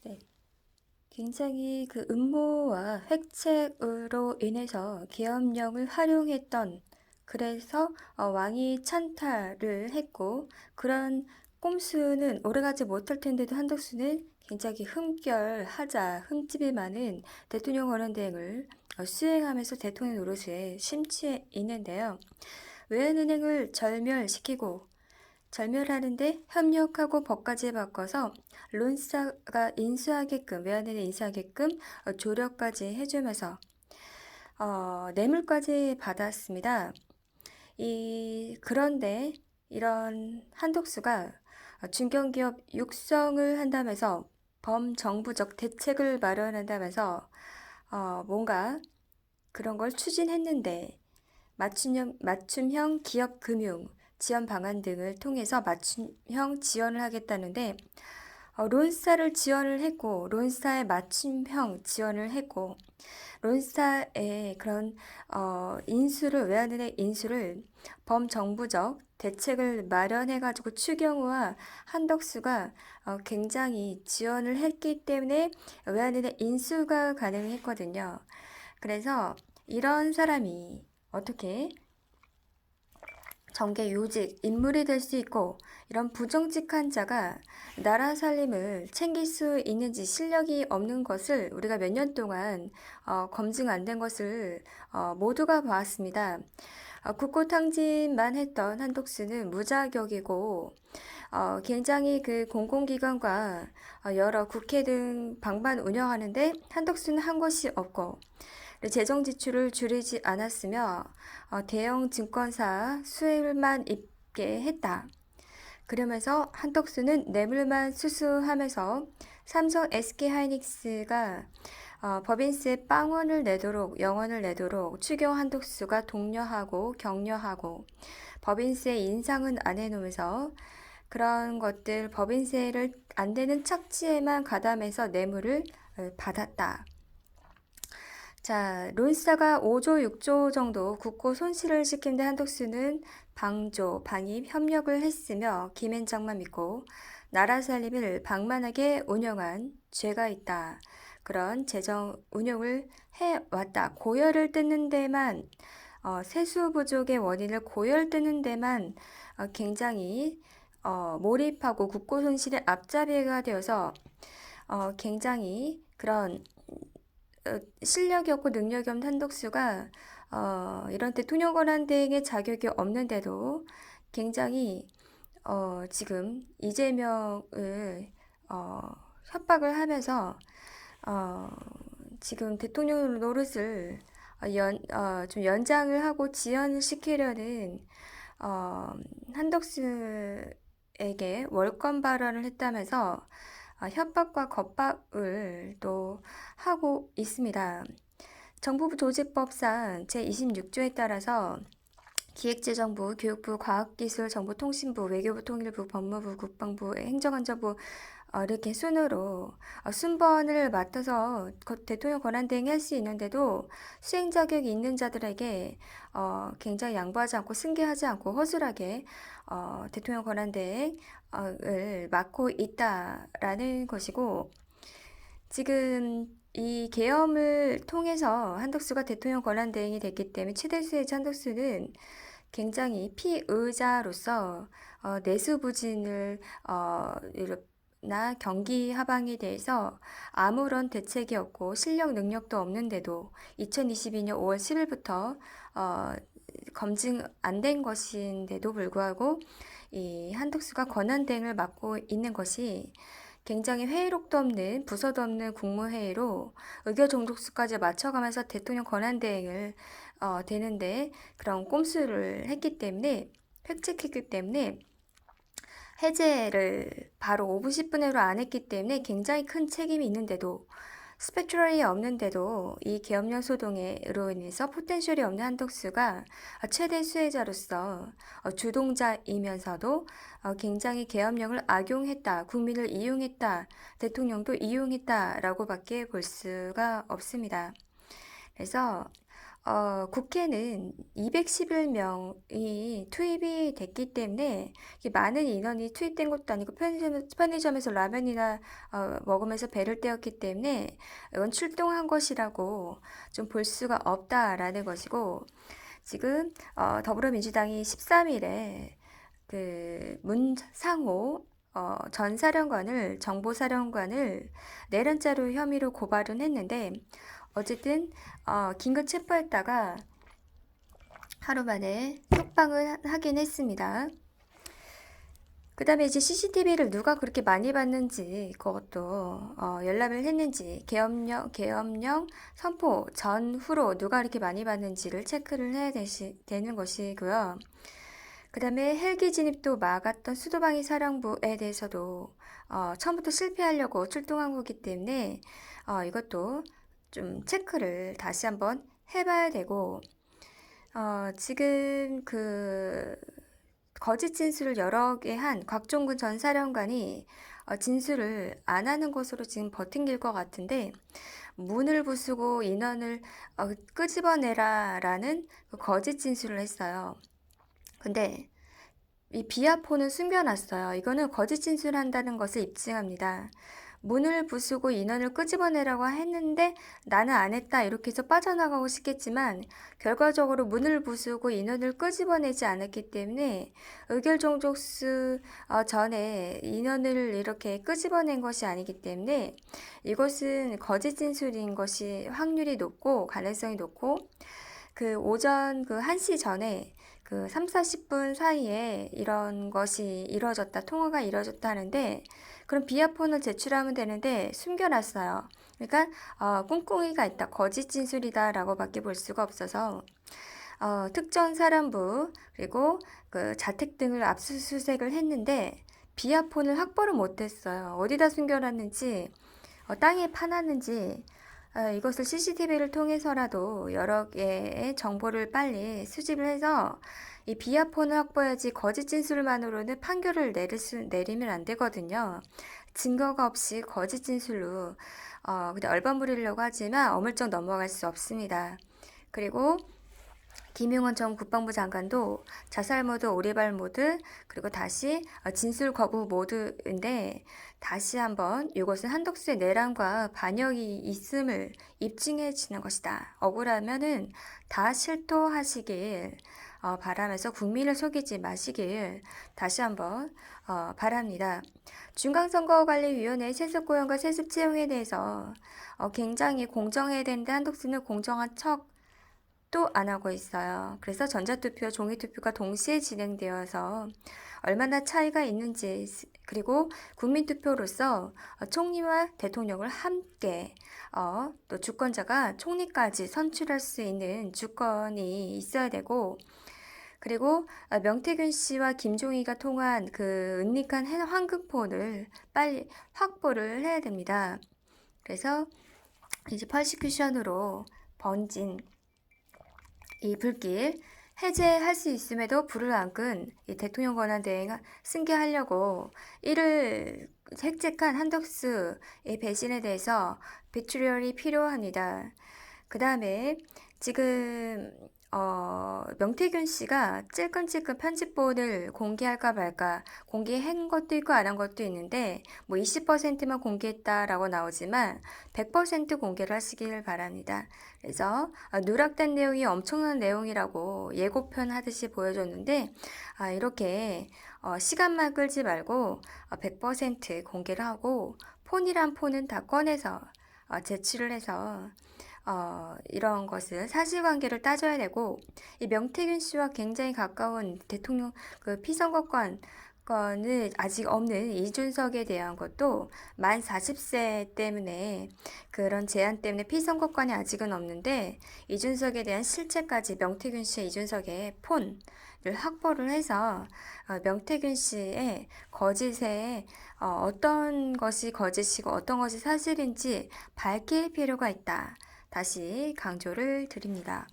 네. 굉장히 그 음모와 획책으로 인해서 계엄령을 활용했던, 그래서 왕이 찬탈을 했고, 그런 꼼수는 오래가지 못할 텐데도 한덕수는 굉장히 흠결하자 흠집이 많은 대통령 권한대행을 수행하면서 대통령 노릇에 심취해 있는데요. 외환은행을 절멸하는데 협력하고 법까지 바꿔서 론사가 인수하게끔, 외환은행 인수하게끔 조력까지 해주면서 뇌물까지 받았습니다. 그런데 이런 한독수가 중견기업 육성을 한다면서 범정부적 대책을 마련한다면서 뭔가 그런 걸 추진했는데, 맞춤형 기업 금융 지원 방안 등을 통해서 맞춤형 지원을 하겠다는데, 론사를 지원을 했고, 론사의 맞춤형 지원을 했고, 론사의 그런 외환은행 인수를 범정부적 대책을 마련해가지고 추경호와 한덕수가 굉장히 지원을 했기 때문에 외환은행 인수가 가능했거든요. 그래서 이런 사람이 어떻게 정계 요직 인물이 될 수 있고, 이런 부정직한 자가 나라 살림을 챙길 수 있는지, 실력이 없는 것을 우리가 몇 년 동안 검증 안 된 것을 모두가 봐왔습니다. 국고탕진만 했던 한독수는 무자격이고, 굉장히 그 공공기관과 여러 국회 등 방만 운영하는데 한덕수는 한 것이 없고, 재정 지출을 줄이지 않았으며 대형 증권사 수혜만 입게 했다. 그러면서 한덕수는 뇌물만 수수하면서 삼성 SK하이닉스가 법인세 빵원을 내도록, 영원을 내도록 추경 한덕수가 독려하고 격려하고, 법인세 인상은 안 해놓으면서 그런 것들 법인세를 안 되는 착취에만 가담해서 뇌물을 받았다. 자, 론사가 5조, 6조 정도 국고 손실을 시킨데 한독수는 방입 협력을 했으며 김앤장만 믿고 나라 살림을 방만하게 운영한 죄가 있다. 그런 재정 운용을 해왔다. 고열을 뜯는 데만, 세수 부족의 원인을 고열 뜯는 데만 굉장히 몰입하고 국고 손실의 앞잡이가 되어서 굉장히 그런 실력이 없고 능력이 없는 한덕수가 이런 대통령 권한 대행의 자격이 없는데도 굉장히 지금 이재명을 협박을 하면서 어, 지금 대통령 노릇을 좀 연장을 하고 지연을 시키려는 한덕수에게 월권 발언을 했다면서 협박과 겁박을 또 하고 있습니다. 정부부 조직법상 제26조에 따라서 기획재정부, 교육부, 과학기술정보통신부, 외교부, 통일부, 법무부, 국방부, 행정안전부 이렇게 순으로 순번을 맡아서 대통령 권한대행이 할 수 있는데도 수행 자격이 있는 자들에게 굉장히 양보하지 않고 승계하지 않고 허술하게 대통령 권한대행을 맡고 있다라는 것이고, 지금 이 계엄을 통해서 한덕수가 대통령 권한대행이 됐기 때문에 최대 수혜자 한덕수는 굉장히 피의자로서 내수부진을 나 경기 하방에 대해서 아무런 대책이 없고 실력 능력도 없는데도 2022년 5월 10일부터 검증 안 된 것인데도 불구하고 이 한덕수가 권한대행을 맡고 있는 것이 굉장히 회의록도 없는, 부서도 없는 국무회의로 의결 종족수까지 맞춰가면서 대통령 권한대행을 되는데 그런 꼼수를 했기 때문에, 획책했기 때문에 해제를 바로 5분 10분 내로 안 했기 때문에 굉장히 큰 책임이 있는데도, 스펙트럴이 없는데도 이 계엄령 소동으로 인해서 포텐셜이 없는 한덕수가 최대 수혜자로서 주동자이면서도 굉장히 계엄령을 악용했다, 국민을 이용했다, 대통령도 이용했다라고 밖에 볼 수가 없습니다. 그래서 국회는 211명이 투입이 됐기 때문에 이게 많은 인원이 투입된 것도 아니고 편의점에서 라면이나 먹으면서 배를 때웠기 때문에 이건 출동한 것이라고 좀 볼 수가 없다라는 것이고 지금 더불어민주당이 13일에 그 문상호 전 사령관을 정보사령관을 내란죄로 혐의로 고발은 했는데 어쨌든 긴급 체포했다가 하루 만에 석방을 하긴 했습니다. 그 다음에 이제 CCTV를 누가 그렇게 많이 봤는지 그것도 열람을 했는지 계엄령 선포 전후로 누가 이렇게 많이 봤는지를 체크를 해야 되는 것이고요. 그 다음에 헬기 진입도 막았던 수도방위 사령부에 대해서도 처음부터 실패하려고 출동한 거기 때문에 이것도 좀 체크를 다시 한번 해봐야 되고 지금 그 거짓 진술을 여러 개 한 곽종근 전 사령관이 진술을 안 하는 것으로 지금 버틴길 것 같은데 문을 부수고 인원을 끄집어내라라는 그 거짓 진술을 했어요. 근데 이 비아폰은 숨겨놨어요. 이거는 거짓 진술한다는 것을 입증합니다. 문을 부수고 인원을 끄집어내라고 했는데 나는 안 했다 이렇게 해서 빠져나가고 싶겠지만 결과적으로 문을 부수고 인원을 끄집어내지 않았기 때문에 의결종족수 전에 인원을 이렇게 끄집어낸 것이 아니기 때문에 이것은 거짓 진술인 것이 확률이 높고 가능성이 높고 그 오전 그 1시 전에 그 3, 40분 사이에 이런 것이 이루어졌다, 통화가 이루어졌다 하는데 그럼 비아폰을 제출하면 되는데 숨겨놨어요. 그러니까 꿍꿍이가 있다, 거짓 진술이다라고 밖에 볼 수가 없어서 특정 사람부 그리고 그 자택 등을 압수수색을 했는데 비아폰을 확보를 못했어요. 어디다 숨겨놨는지 땅에 파놨는지 이것을 CCTV를 통해서라도 여러 개의 정보를 빨리 수집을 해서 이 비아폰을 확보해야지 거짓 진술만으로는 판결을 내리면 안 되거든요. 증거가 없이 거짓 진술로 그냥 얼버무리려고 하지만 어물쩍 넘어갈 수 없습니다. 그리고 김용원 전 국방부 장관도 자살 모드, 오리발 모드, 그리고 다시 진술 거부 모드인데 다시 한번 이것은 한덕수의 내란과 반역이 있음을 입증해 주는 것이다. 억울하면은 다 실토하시길 바라면서 국민을 속이지 마시길 다시 한번 바랍니다. 중간선거관리위원회 세습 고용과 세습 채용에 대해서 굉장히 공정해야 되는데 한덕수는 공정한 척 또 안 하고 있어요. 그래서 전자투표와 종이투표가 동시에 진행되어서 얼마나 차이가 있는지 그리고 국민투표로서 총리와 대통령을 함께 또 주권자가 총리까지 선출할 수 있는 주권이 있어야 되고 그리고 명태균 씨와 김종희가 통한 그 은닉한 황금폰을 빨리 확보를 해야 됩니다. 그래서 이제 퍼시큐션으로 번진 이 불길 해제할 수 있음에도 불을 안 끈 이 대통령 권한대행 승계하려고 이를 획책한 한덕수의 배신에 대해서 비트리얼이 필요합니다. 그 다음에 지금 명태균 씨가 찔끔찔끔 편집본을 공개할까 말까 공개한 것도 있고 안 한 것도 있는데 뭐 20%만 공개했다라고 나오지만 100% 공개를 하시길 바랍니다. 그래서 누락된 내용이 엄청난 내용이라고 예고편 하듯이 보여줬는데 이렇게 시간만 끌지 말고 100% 공개를 하고 폰이란 폰은 다 꺼내서 제출을 해서 이런 것을 사실관계를 따져야 되고 이 명태균 씨와 굉장히 가까운 대통령 그 피선거권을 아직 없는 이준석에 대한 것도 만 40세 때문에 그런 제한 때문에 피선거권이 아직은 없는데 이준석에 대한 실체까지 명태균 씨의 이준석의 폰을 확보를 해서 명태균 씨의 거짓에 어떤 것이 거짓이고 어떤 것이 사실인지 밝힐 필요가 있다. 다시 강조를 드립니다.